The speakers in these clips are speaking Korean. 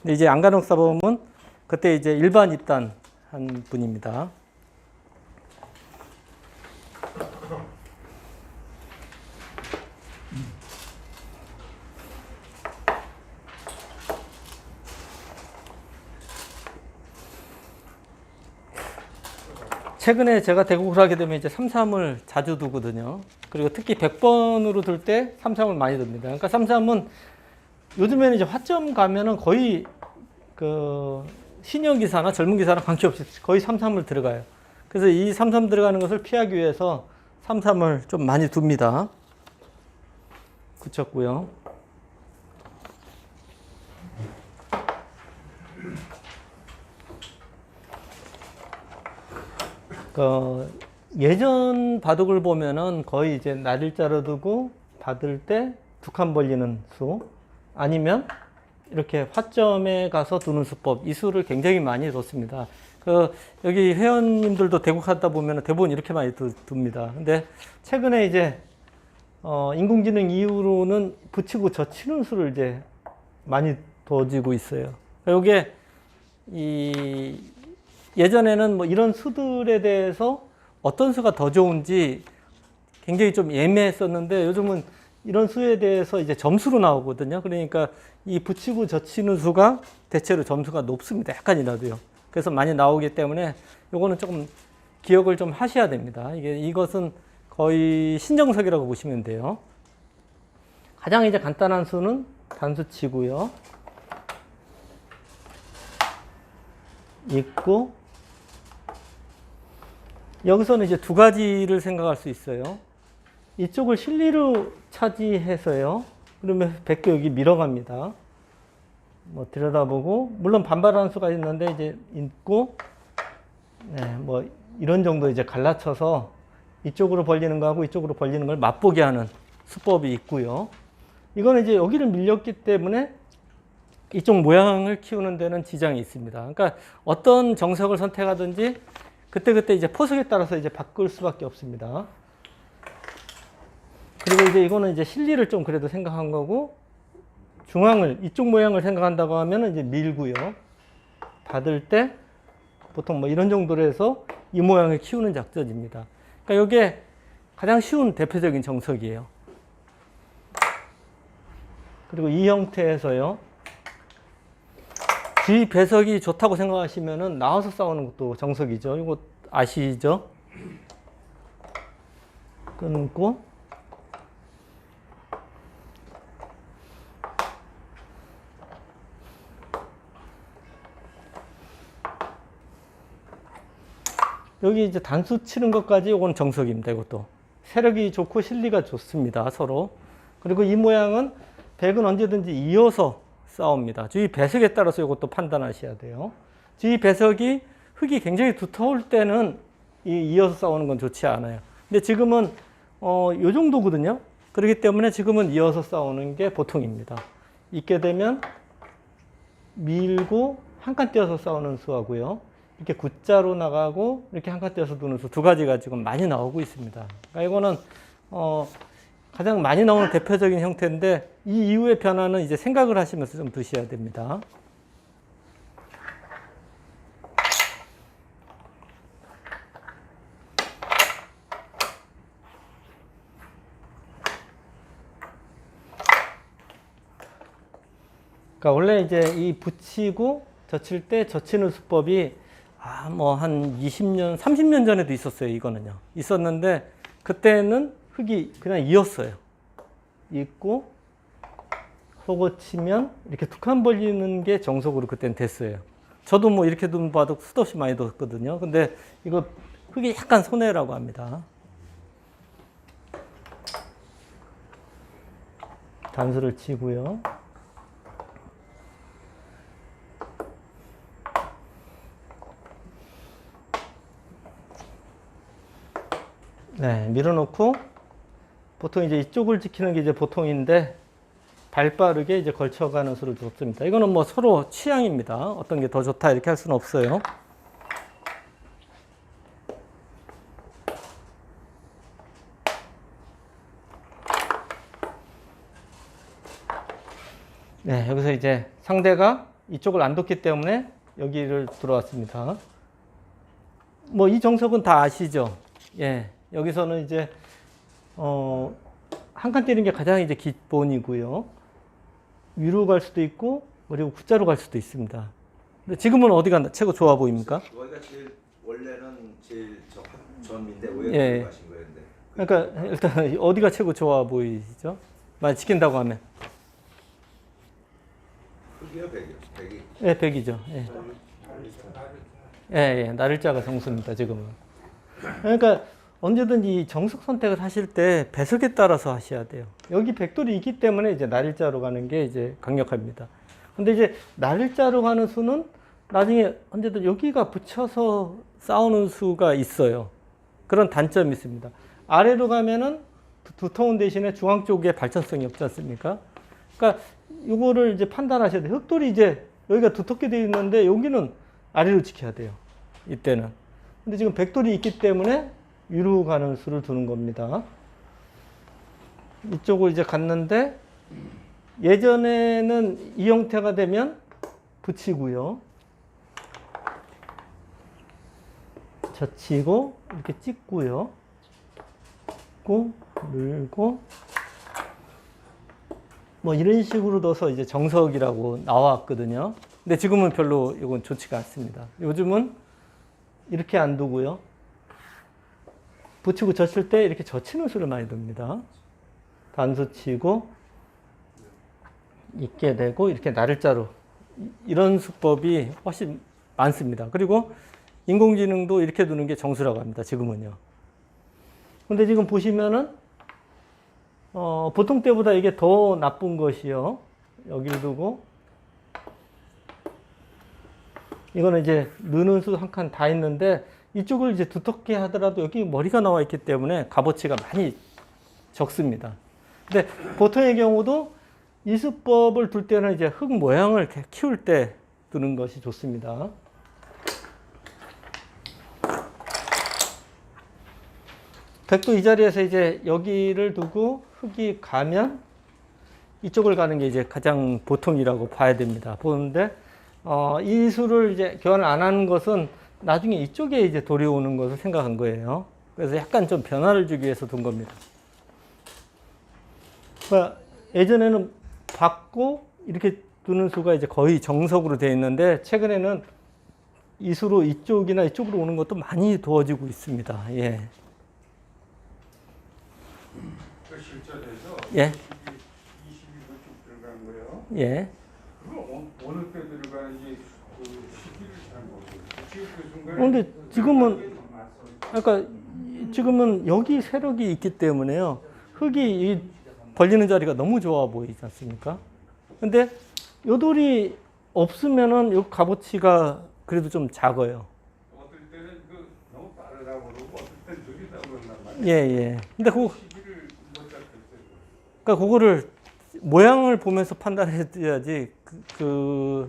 근데 이제 안간혹 사범은 그때 이제 일반 입단 한 분입니다. 최근에 제가 대국을 하게 되면 이제 33을 자주 두거든요. 그리고 특히 100번으로 둘 때 33을 많이 둡니다. 그러니까 33은 요즘에는 이제 화점 가면은 거의 그 시니어 기사나 젊은 기사나 관계없이 거의 33을 들어가요. 그래서 이 33 들어가는 것을 피하기 위해서 33을 좀 많이 둡니다. 붙였고요. 예전 바둑을 보면은 거의 이제 날일자로 두고 받을 때 두 칸 벌리는 수, 아니면 이렇게 화점에 가서 두는 수법, 이 수를 굉장히 많이 뒀습니다. 여기 회원님들도 대국하다 보면 대부분 이렇게 많이 둡니다. 근데 최근에 이제 인공지능 이후로는 붙이고 젖히는 수를 이제 많이 둬지고 있어요. 이게 예전에는 뭐 이런 수들에 대해서 어떤 수가 더 좋은지 굉장히 좀 애매했었는데, 요즘은 이런 수에 대해서 이제 점수로 나오거든요. 그러니까 이 붙이고 젖히는 수가 대체로 점수가 높습니다. 약간이라도요. 그래서 많이 나오기 때문에 요거는 조금 기억을 좀 하셔야 됩니다. 이것은 거의 신정석이라고 보시면 돼요. 가장 이제 간단한 수는 단수치고요. 있고, 여기서는 이제 두 가지를 생각할 수 있어요. 이쪽을 실리로 차지해서요. 그러면 100개 여기 밀어갑니다. 뭐 들여다보고, 물론 반발하는 수가 있는데 이제 있고, 네, 뭐 이런 정도 이제 갈라쳐서 이쪽으로 벌리는 거하고 이쪽으로 벌리는 걸 맛보게 하는 수법이 있고요. 이거는 이제 여기를 밀렸기 때문에 이쪽 모양을 키우는 데는 지장이 있습니다. 그러니까 어떤 정석을 선택하든지 그때그때 이제 포석에 따라서 이제 바꿀 수밖에 없습니다. 그리고 이제 이거는 이제 실리를 좀 그래도 생각한 거고, 중앙을, 이쪽 모양을 생각한다고 하면 이제 밀고요. 받을 때 보통 뭐 이런 정도로 해서 이 모양을 키우는 작전입니다. 그러니까 이게 가장 쉬운 대표적인 정석이에요. 그리고 이 형태에서요. 주위 배석이 좋다고 생각하시면은 나와서 싸우는 것도 정석이죠. 이거 아시죠? 끊고, 여기 이제 단수 치는 것까지 이건 정석입니다. 이것도 세력이 좋고 실리가 좋습니다. 서로. 그리고 이 모양은 백은 언제든지 이어서 싸웁니다. 주위 배석에 따라서 이것도 판단하셔야 돼요. 주위 배석이 흙이 굉장히 두터울 때는 이어서 싸우는 건 좋지 않아요. 근데 지금은 요 정도거든요. 그렇기 때문에 지금은 이어서 싸우는 게 보통입니다. 있게 되면 밀고 한 칸 띄어서 싸우는 수하고요. 이렇게 X자로 나가고 이렇게 한 칸 띄어서 두는 수, 두 가지가 지금 많이 나오고 있습니다. 그러니까 이거는 가장 많이 나오는 대표적인 형태인데, 이 이후의 변화는 이제 생각을 하시면서 좀 두셔야 됩니다. 그러니까 원래 이제 이 붙이고 젖힐 때 젖히는 수법이 뭐 한 20년, 30년 전에도 있었어요. 이거는요. 있었는데 그때는 흙이 그냥 이었어요. 있고 속옷 치면 이렇게 두 칸 벌리는 게 정석으로 그때는 됐어요. 저도 뭐 이렇게 둔 봐도 수도 없이 많이 뒀거든요. 근데 이거 흙이 약간 손해라고 합니다. 단수를 치고요. 네, 밀어놓고 보통 이제 이쪽을 지키는 게 이제 보통인데, 발 빠르게 이제 걸쳐가는 수를 줬습니다. 이거는 뭐 서로 취향입니다. 어떤 게 더 좋다 이렇게 할 수는 없어요. 네, 여기서 이제 상대가 이쪽을 안 뒀기 때문에 여기를 들어왔습니다. 뭐 이 정석은 다 아시죠? 예, 여기서는 이제 한 칸 때리는 게 가장 이제 기본이고요. 위로 갈 수도 있고 그리고 X자로 갈 수도 있습니다. 근데 지금은 어디가 최고 좋아 보입니까? 여기가 제일 원래는 제일 전인데 왜 예. 가신 거예요? 근데 그러니까 일단 어디가 최고 좋아 보이시죠? 만약 지킨다고 하면 흑이요, 백이요, 백이. 예, 100이죠. 예. 예, 나를자가 정수입니다, 지금은. 그러니까 언제든지 이 정석 선택을 하실 때 배석에 따라서 하셔야 돼요. 여기 백돌이 있기 때문에 이제 나를자로 가는 게 이제 강력합니다. 근데 이제 나를자로 가는 수는 나중에 언제든 여기가 붙여서 싸우는 수가 있어요. 그런 단점이 있습니다. 아래로 가면은 두터운 대신에 중앙 쪽에 발전성이 없지 않습니까? 그러니까 이거를 이제 판단하셔야 돼요. 흑돌이 이제 여기가 두텁게 되어 있는데 여기는 아래로 지켜야 돼요. 이때는. 근데 지금 백돌이 있기 때문에 위로 가는 수를 두는 겁니다. 이쪽으로 이제 갔는데 예전에는 이 형태가 되면 붙이고요. 젖히고 이렇게 찍고요. 늘고 뭐 이런 식으로 둬서 이제 정석이라고 나왔거든요. 근데 지금은 별로 이건 좋지가 않습니다. 요즘은 이렇게 안 두고요. 붙이고 젖힐 때 이렇게 젖히는 수를 많이 둡니다. 단수 치고 있게 되고 이렇게 나를자로 이런 수법이 훨씬 많습니다. 그리고 인공지능도 이렇게 두는 게 정수라고 합니다. 지금은요. 근데 지금 보시면은 보통 때보다 이게 더 나쁜 것이요. 여기를 두고 이거는 이제 느는 수 한 칸 다 있는데 이쪽을 이제 두텁게 하더라도 여기 머리가 나와 있기 때문에 값어치가 많이 적습니다. 근데 보통의 경우도 이 수법을 둘 때는 이제 흙 모양을 이렇게 키울 때 두는 것이 좋습니다. 백도 이 자리에서 이제 여기를 두고 흙이 가면 이쪽을 가는 게 이제 가장 보통이라고 봐야 됩니다. 보는데 이 수를 이제 교환을 안 하는 것은 나중에 이쪽에 이제 돌이 오는 것을 생각한 거예요. 그래서 약간 좀 변화를 주기 위해서 둔 겁니다. 그러니까 예전에는 받고 이렇게 두는 수가 이제 거의 정석으로 되어 있는데 최근에는 이 수로 이쪽이나 이쪽으로 오는 것도 많이 두어지고 있습니다. 예. 실전에서 예. 22도 쭉 들어간 거예요. 예. 그거 어느 때 들어가는지 그 시기를 잘 모르겠어요. 지금 그 순간에 근데 지금은 그러니까 지금은 여기 세력이 있기 때문에요. 흙이 이 벌리는 자리가 너무 좋아 보이지 않습니까? 근데 요 돌이 없으면은 요 값어치가 그래도 좀 작아요. 어떨 때는 그 너무 빠르다고 그러고 어떨 때는 느리다고 그런단 말이에요. 예, 예. 근데 그거 시기를 못 잡겠어요. 그러니까 그거를 모양을 보면서 판단해야지 그러니까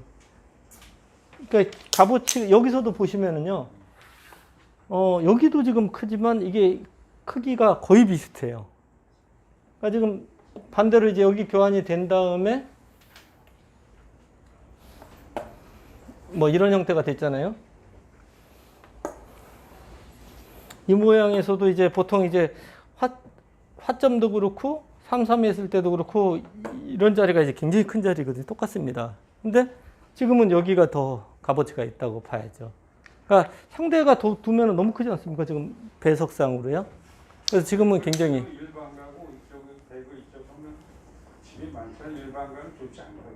값어치 여기서도 보시면은요. 여기도 지금 크지만 이게 크기가 거의 비슷해요. 그러니까 지금 반대로 이제 여기 교환이 된 다음에 뭐 이런 형태가 됐잖아요. 이 모양에서도 이제 보통 이제 화점도 그렇고 3, 3 했을 때도 그렇고 이런 자리가 이제 굉장히 큰 자리거든요. 똑같습니다. 근데 지금은 여기가 더 값어치가 있다고 봐야죠. 그러니까 상대가 두면 너무 크지 않습니까? 지금 배석상으로요. 그래서 지금은 굉장히 일반 가고 이쪽은 대구 이쪽 하면 집이 많잖아요. 일반 가는 좋지 않다고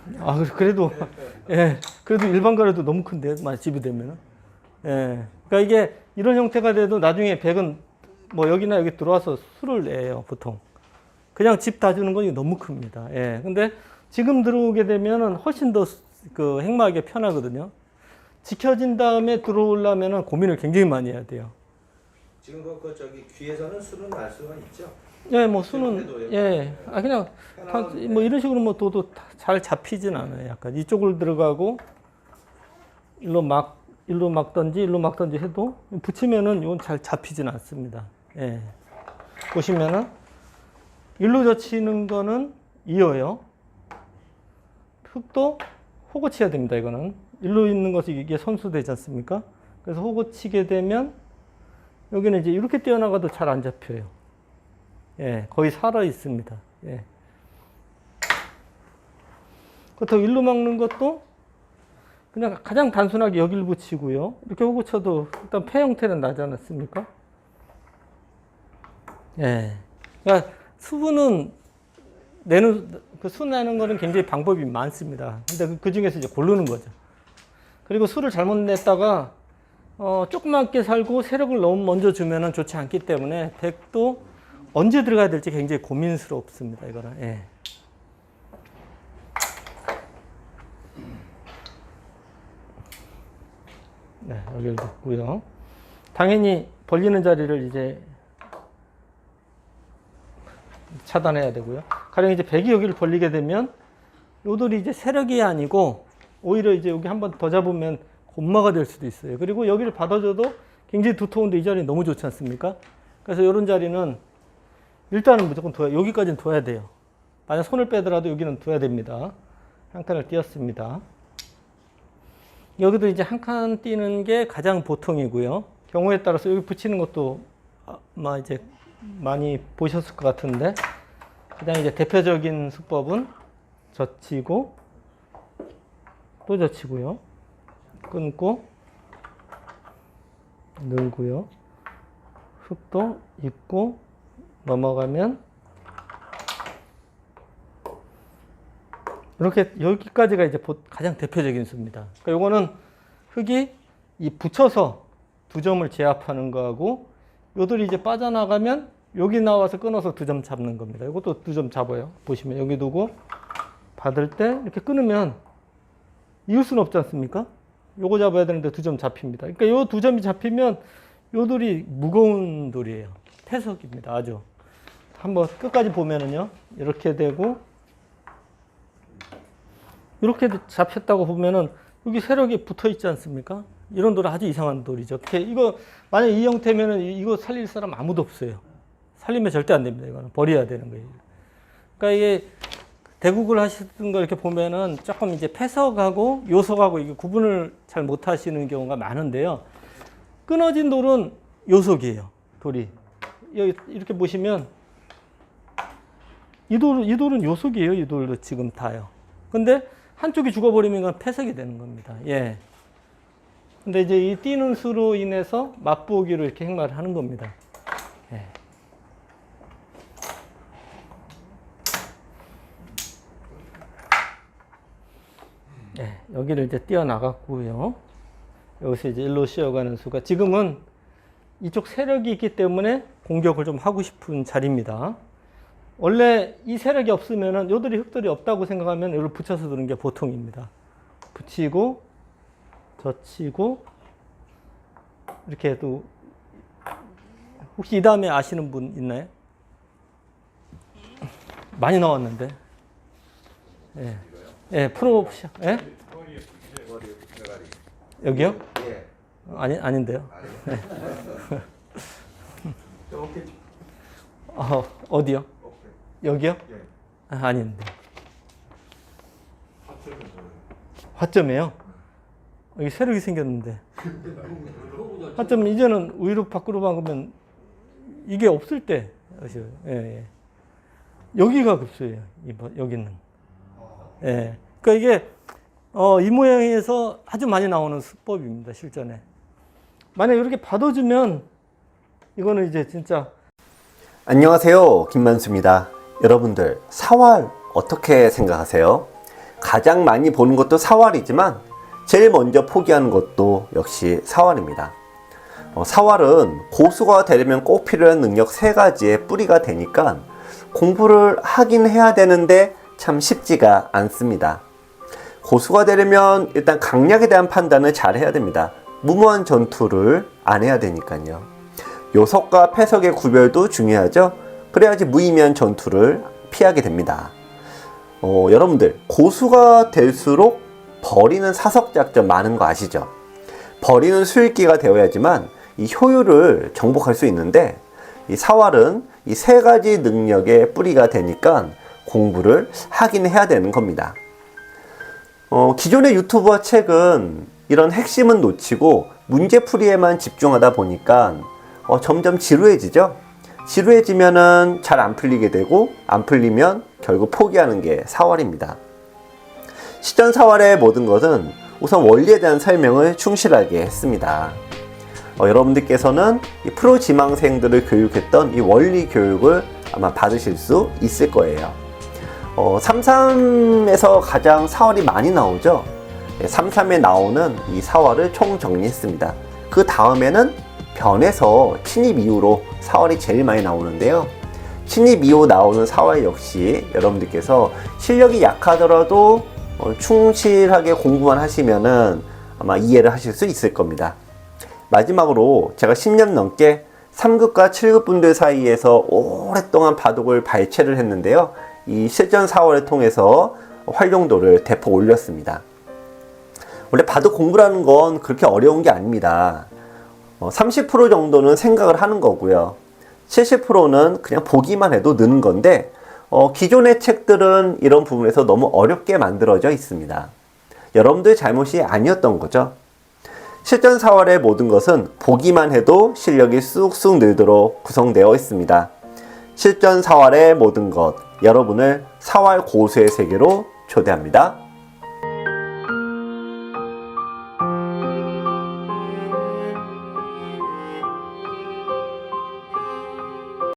그러던데. 그래도 예, 그래도 일반가라도 너무 큰데 만약 집이 되면은 예, 그러니까 이게 이런 형태가 돼도 나중에 백은 뭐 여기나 여기 들어와서 수를 내요 보통. 그냥 집 다 주는 건 너무 큽니다. 예, 근데 지금 들어오게 되면은 훨씬 더 그 행마하기 편하거든요. 지켜진 다음에 들어오려면은 고민을 굉장히 많이 해야 돼요. 지금 그 저기 귀에서는 수는 날 수가 있죠. 예, 뭐 수는 예, 그냥 뭐 이런 식으로 뭐 도도 잘 잡히진 않아요. 약간 이쪽을 들어가고 일로 막던지 해도 붙이면은 이건 잘 잡히진 않습니다. 예, 보시면은 일로 젖히는 거는 이어요. 흙도 호구 치야 됩니다. 이거는 일로 있는 것이 이게 선수되지 않습니까? 그래서 호구 치게 되면 여기는 이제 이렇게 뛰어나가도 잘 안 잡혀요. 예, 거의 살아 있습니다. 예. 그렇다고 일로 막는 것도 그냥 가장 단순하게 여기를 붙이고요. 이렇게 호구 쳐도 일단 패 형태는 나지 않았습니까? 예. 그러니까 수분은 수 내는 거는 굉장히 방법이 많습니다. 근데 그 중에서 이제 고르는 거죠. 그리고 수를 잘못 냈다가, 조그맣게 살고 세력을 너무 먼저 주면은 좋지 않기 때문에 덱도 언제 들어가야 될지 굉장히 고민스럽습니다. 이거는. 예. 네, 여기를 놓고요. 당연히 벌리는 자리를 이제 차단해야 되고요. 가령 이제 백이 여기를 벌리게 되면 요돌이 이제 세력이 아니고 오히려 이제 여기 한 번 더 잡으면 곰마가 될 수도 있어요. 그리고 여기를 받아줘도 굉장히 두터운데 이 자리 너무 좋지 않습니까? 그래서 이런 자리는 일단은 무조건 여기까지는 둬야 돼요. 만약 손을 빼더라도 여기는 둬야 됩니다. 한 칸을 띄었습니다. 여기도 이제 한 칸 띄는 게 가장 보통이고요. 경우에 따라서 여기 붙이는 것도 아마 이제 많이 보셨을 것 같은데, 가장 이제 대표적인 수법은 젖히고 또 젖히고요. 끊고 늘고요. 흙도 입고 넘어가면 이렇게 여기까지가 이제 가장 대표적인 수입니다. 그러니까 요거는 흙이 이 붙여서 두 점을 제압하는 거하고 요들이 이제 빠져나가면 여기 나와서 끊어서 두 점 잡는 겁니다. 이것도 두 점 잡아요. 보시면 여기 두고 받을 때 이렇게 끊으면 이을 수는 없지 않습니까? 요거 잡아야 되는데 두 점 잡힙니다. 그러니까 요 두 점이 잡히면 요 돌이 무거운 돌이에요. 태석입니다. 아주. 한번 끝까지 보면은요. 이렇게 되고 이렇게 잡혔다고 보면은 여기 세력이 붙어 있지 않습니까? 이런 돌은 아주 이상한 돌이죠. 이거 만약 이 형태면은 이거 살릴 사람 아무도 없어요. 살리면 절대 안 됩니다. 이거는 버려야 되는 거예요. 그러니까 이게 대국을 하시던 걸 이렇게 보면은 조금 이제 패석하고 요속하고 이게 구분을 잘 못 하시는 경우가 많은데요. 끊어진 돌은 요속이에요. 돌이. 여기 이렇게 보시면 이 돌은 요속이에요. 이 돌도 지금 다요. 근데 한쪽이 죽어버리면 이건 패석이 되는 겁니다. 예. 근데 이제 이 뛰는 수로 인해서 맛보기로 이렇게 행마를 하는 겁니다. 예. 예, 여기를 이제 뛰어나갔고요. 여기서 이제 일로 쉬어가는 수가 지금은 이쪽 세력이 있기 때문에 공격을 좀 하고 싶은 자리입니다. 원래 이 세력이 없으면은 요들이 흙들이 없다고 생각하면 이걸 붙여서 두는 게 보통입니다. 붙이고 젖히고 이렇게 해도 혹시 이 다음에 아시는 분 있나요? 많이 나왔는데. 예. 예, 프로옵션. 예? 여기요? 예. 아닌데요. 네. 어디요? 여기요? 아닌데. 화점이에요? 여기 세력이 생겼는데. 화점 이제는 위로 밖으로 막으면 이게 없을 때. 예, 예. 여기가 급수예요. 여기는. 예. 그러니까 이게 이 모양에서 아주 많이 나오는 수법입니다. 실전에. 만약 이렇게 받아주면 이거는 이제 진짜. 안녕하세요. 김만수입니다. 여러분들 사활 어떻게 생각하세요? 가장 많이 보는 것도 사활이지만 제일 먼저 포기하는 것도 역시 사활입니다. 사활은 고수가 되려면 꼭 필요한 능력 3가지의 뿌리가 되니까 공부를 하긴 해야 되는데 참 쉽지가 않습니다. 고수가 되려면 일단 강약에 대한 판단을 잘 해야 됩니다. 무모한 전투를 안 해야 되니까요. 요석과 패석의 구별도 중요하죠. 그래야지 무의미한 전투를 피하게 됩니다. 여러분들 고수가 될수록 버리는 사석작전 많은 거 아시죠? 버리는 수익기가 되어야지만 이 효율을 정복할 수 있는데 이 사활은 이 3가지 능력의 뿌리가 되니까 공부를 하긴 해야 되는 겁니다. 기존의 유튜브와 책은 이런 핵심은 놓치고 문제풀이에만 집중하다 보니까 점점 지루해지죠. 지루해지면은 잘 안 풀리게 되고, 안 풀리면 결국 포기하는 게 사활입니다. 시전 사활의 모든 것은 우선 원리에 대한 설명을 충실하게 했습니다. 여러분들께서는 이 프로 지망생들을 교육했던 이 원리 교육을 아마 받으실 수 있을 거예요. 3.3에서 가장 사활이 많이 나오죠. 3.3에 나오는 이 사활을 총 정리했습니다. 그 다음에는 변에서 친입 이후로 사활이 제일 많이 나오는데요. 친입 이후 나오는 사활 역시 여러분들께서 실력이 약하더라도 충실하게 공부만 하시면은 아마 이해를 하실 수 있을 겁니다. 마지막으로 제가 10년 넘게 3급과 7급 분들 사이에서 오랫동안 바둑을 발췌를 했는데요. 이 실전 사활을 통해서 활용도를 대폭 올렸습니다. 원래 바둑 공부라는 건 그렇게 어려운 게 아닙니다. 30% 정도는 생각을 하는 거고요. 70%는 그냥 보기만 해도 느는 건데, 기존의 책들은 이런 부분에서 너무 어렵게 만들어져 있습니다. 여러분들의 잘못이 아니었던 거죠. 실전 사활의 모든 것은 보기만 해도 실력이 쑥쑥 늘도록 구성되어 있습니다. 실전 사활의 모든 것, 여러분을 사활 고수의 세계로 초대합니다.